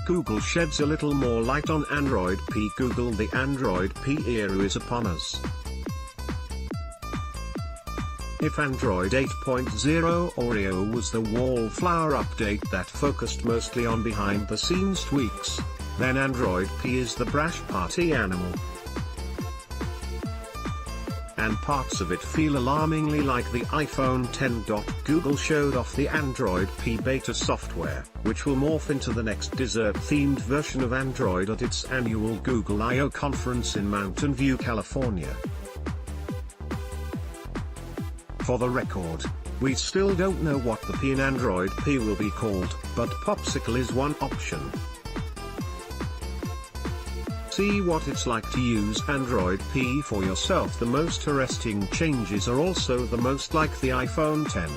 Google sheds a little more light on Android P. Google, the Android P era is upon us. If Android 8.0 Oreo was the wallflower update that focused mostly on behind-the-scenes tweaks, then Android P is the brash party animal. And parts of it feel alarmingly like the iPhone X. Google showed off the Android P beta software, which will morph into the next dessert-themed version of Android at its annual Google I/O conference in Mountain View, California. For the record, we still don't know what the P in Android P will be called, but Popsicle is one option. See what it's like to use Android P for yourself. The most arresting changes are also the most like the iPhone X.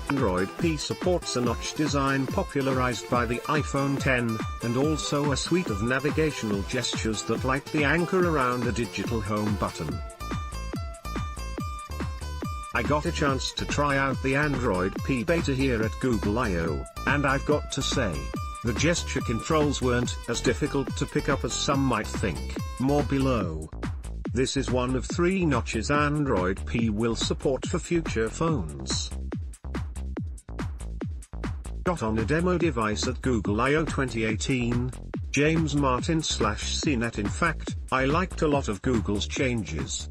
Android P supports a notch design popularized by the iPhone X, and also a suite of navigational gestures that lightly anchor around a digital home button. I got a chance to try out the Android P beta here at Google I/O, and I've got to say, the gesture controls weren't as difficult to pick up as some might think. More below. This is one of 3 notches Android P will support for future phones. Got on a demo device at Google I/O 2018, James Martin/CNET. In fact, I liked a lot of Google's changes.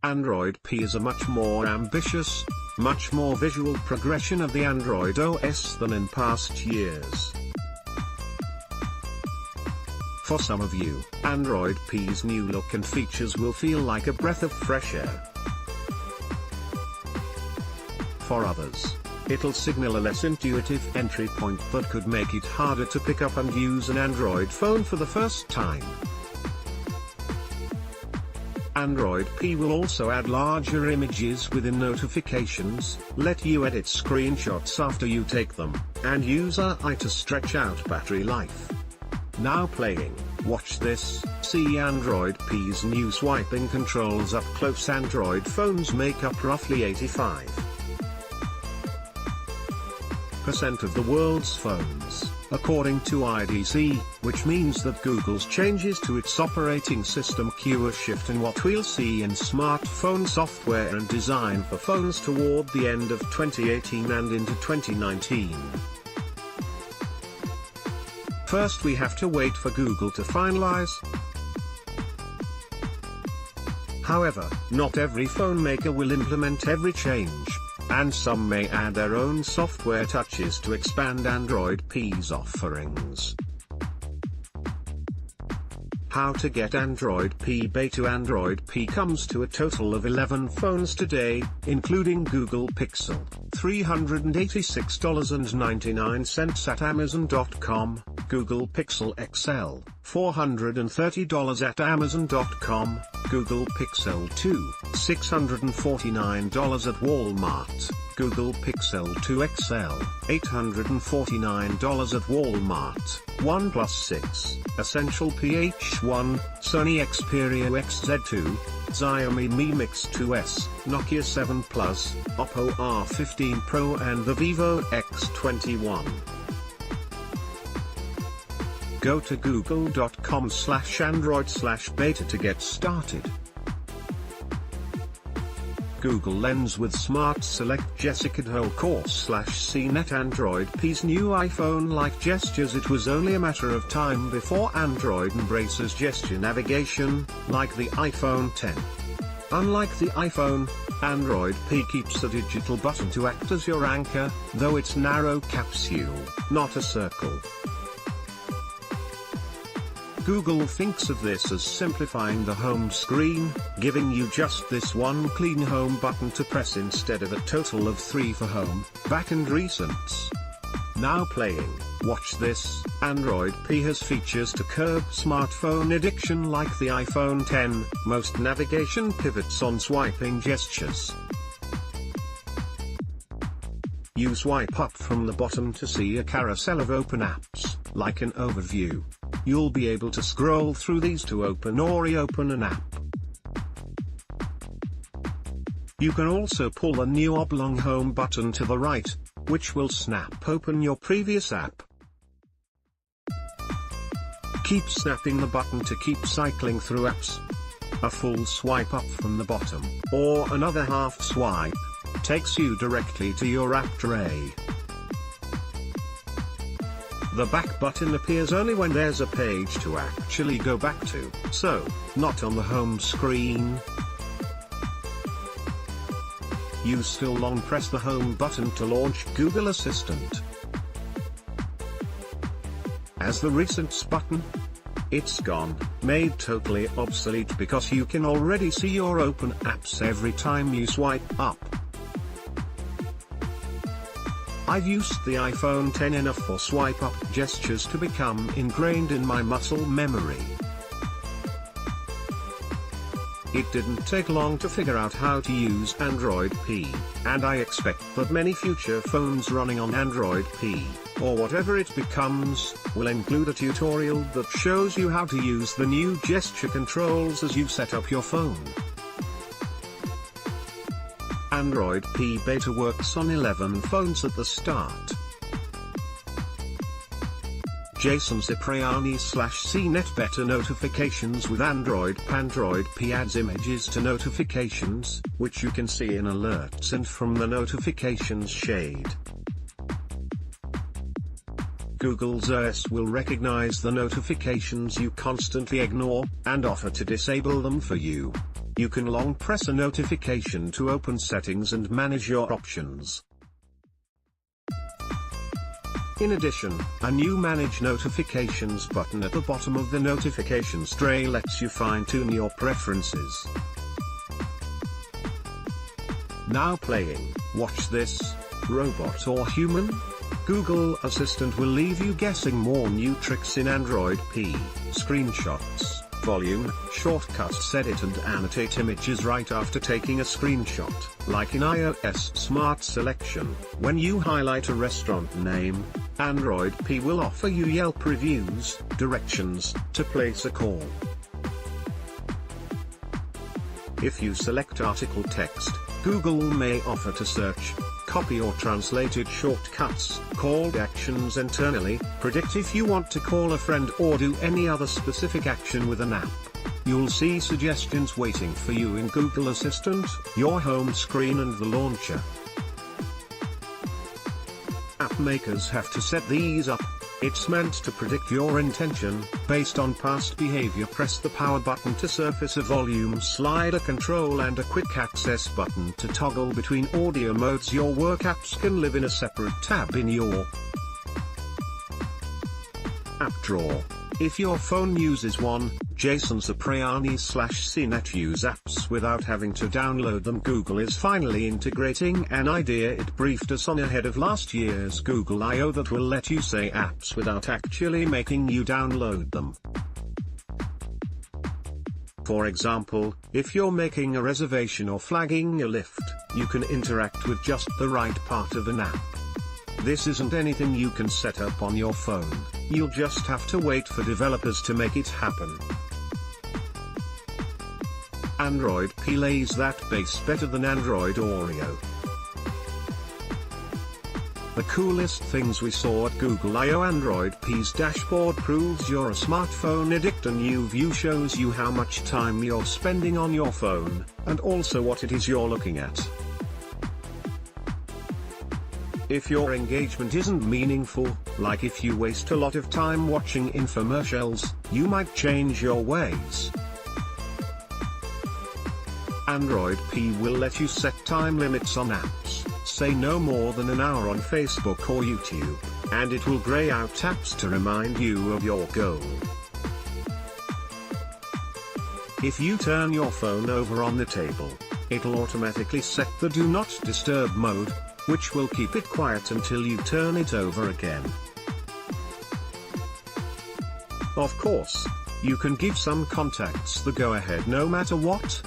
Android P is a much more ambitious, much more visual progression of the Android OS than in past years. For some of you, Android P's new look and features will feel like a breath of fresh air. For others, it'll signal a less intuitive entry point that could make it harder to pick up and use an Android phone for the first time. Android P will also add larger images within notifications, let you edit screenshots after you take them, and use AI to stretch out battery life. Now playing, watch this, see Android P's new swiping controls up close. Android phones make up roughly 85% of the world's phones, according to IDC, which means that Google's changes to its operating system cue a shift in what we'll see in smartphone software and design for phones toward the end of 2018 and into 2019. First, we have to wait for Google to finalize. However, not every phone maker will implement every change, and some may add their own software touches to expand Android P's offerings. How to get Android P beta? Android P comes to a total of 11 phones today, including Google Pixel, $386.99 at Amazon.com, Google Pixel XL, $430 at Amazon.com, Google Pixel 2, $649 at Walmart, Google Pixel 2 XL, $849 at Walmart, OnePlus 6, Essential PH1, Sony Xperia XZ2, Xiaomi Mi Mix 2S, Nokia 7 Plus, Oppo R15 Pro and the Vivo X21. Go to google.com/android/beta to get started. Google Lens with Smart Select Jessica Hole Course/CNET. Android P's new iPhone-like gestures. It was only a matter of time before Android embraces gesture navigation, like the iPhone X. Unlike the iPhone, Android P keeps a digital button to act as your anchor, though it's narrow capsule, not a circle. Google thinks of this as simplifying the home screen, giving you just this one clean home button to press instead of a total of 3 for home, back and recents. Now playing, watch this, Android P has features to curb smartphone addiction like the iPhone X, most navigation pivots on swiping gestures. You swipe up from the bottom to see a carousel of open apps, like an overview. You'll be able to scroll through these to open or reopen an app. You can also pull a new oblong home button to the right, which will snap open your previous app. Keep snapping the button to keep cycling through apps. A full swipe up from the bottom, or another half swipe, takes you directly to your app tray. The back button appears only when there's a page to actually go back to, so, not on the home screen. You still long press the home button to launch Google Assistant. As the Recents button, it's gone, made totally obsolete because you can already see your open apps every time you swipe up. I've used the iPhone X enough for swipe up gestures to become ingrained in my muscle memory. It didn't take long to figure out how to use Android P, and I expect that many future phones running on Android P, or whatever it becomes, will include a tutorial that shows you how to use the new gesture controls as you set up your phone. Android P beta works on 11 phones at the start. Jason Cipriani/CNET beta notifications with Android P adds images to notifications, which you can see in alerts and from the notifications shade. Google's OS will recognize the notifications you constantly ignore, and offer to disable them for you. You can long press a notification to open settings and manage your options. In addition, a new Manage Notifications button at the bottom of the notifications tray lets you fine-tune your preferences. Now playing, watch this, robot or human? Google Assistant will leave you guessing more new tricks in Android P, screenshots, volume, shortcuts, edit and annotate images right after taking a screenshot, like in iOS Smart Selection. When you highlight a restaurant name, Android P will offer you Yelp reviews, directions, to place a call. If you select article text, Google may offer to search, copy or translated shortcuts, called actions internally, predict if you want to call a friend or do any other specific action with an app. You'll see suggestions waiting for you in Google Assistant, your home screen and the launcher. App makers have to set these up. It's meant to predict your intention, based on past behavior. Press the power button to surface a volume slider control and a quick access button to toggle between audio modes. Your work apps can live in a separate tab in your app drawer. If your phone uses one, Jason Cipriani/CNET use apps without having to download them. Google is finally integrating an idea it briefed us on ahead of last year's Google I/O that will let you say apps without actually making you download them. For example, if you're making a reservation or flagging a lift, you can interact with just the right part of an app. This isn't anything you can set up on your phone, you'll just have to wait for developers to make it happen. Android P lays that base better than Android Oreo. The coolest things we saw at Google I/O: Android P's dashboard proves you're a smartphone addict. A new view shows you how much time you're spending on your phone, and also what it is you're looking at. If your engagement isn't meaningful, like if you waste a lot of time watching infomercials, you might change your ways. Android P will let you set time limits on apps, say no more than an hour on Facebook or YouTube, and it will grey out apps to remind you of your goal. If you turn your phone over on the table, it'll automatically set the Do Not Disturb mode, which will keep it quiet until you turn it over again. Of course, you can give some contacts the go-ahead no matter what.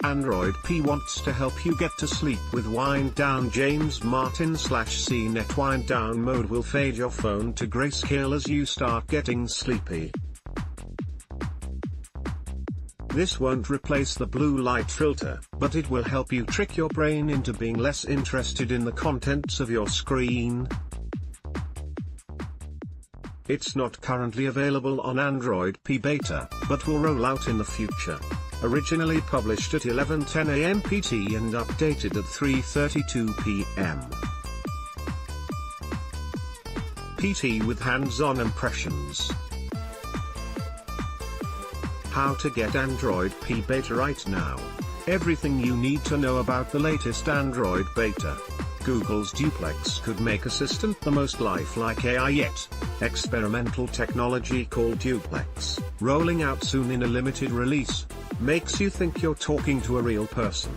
Android P wants to help you get to sleep with Wind Down. James Martin/CNET Wind Down mode will fade your phone to grayscale as you start getting sleepy. This won't replace the blue light filter, but it will help you trick your brain into being less interested in the contents of your screen. It's not currently available on Android P Beta, but will roll out in the future. Originally published at 11:10 AM PT and updated at 3:32 PM. PT with hands-on impressions. How to get Android P Beta right now. Everything you need to know about the latest Android Beta. Google's Duplex could make Assistant the most lifelike AI yet. Experimental technology called Duplex, rolling out soon in a limited release, makes you think you're talking to a real person.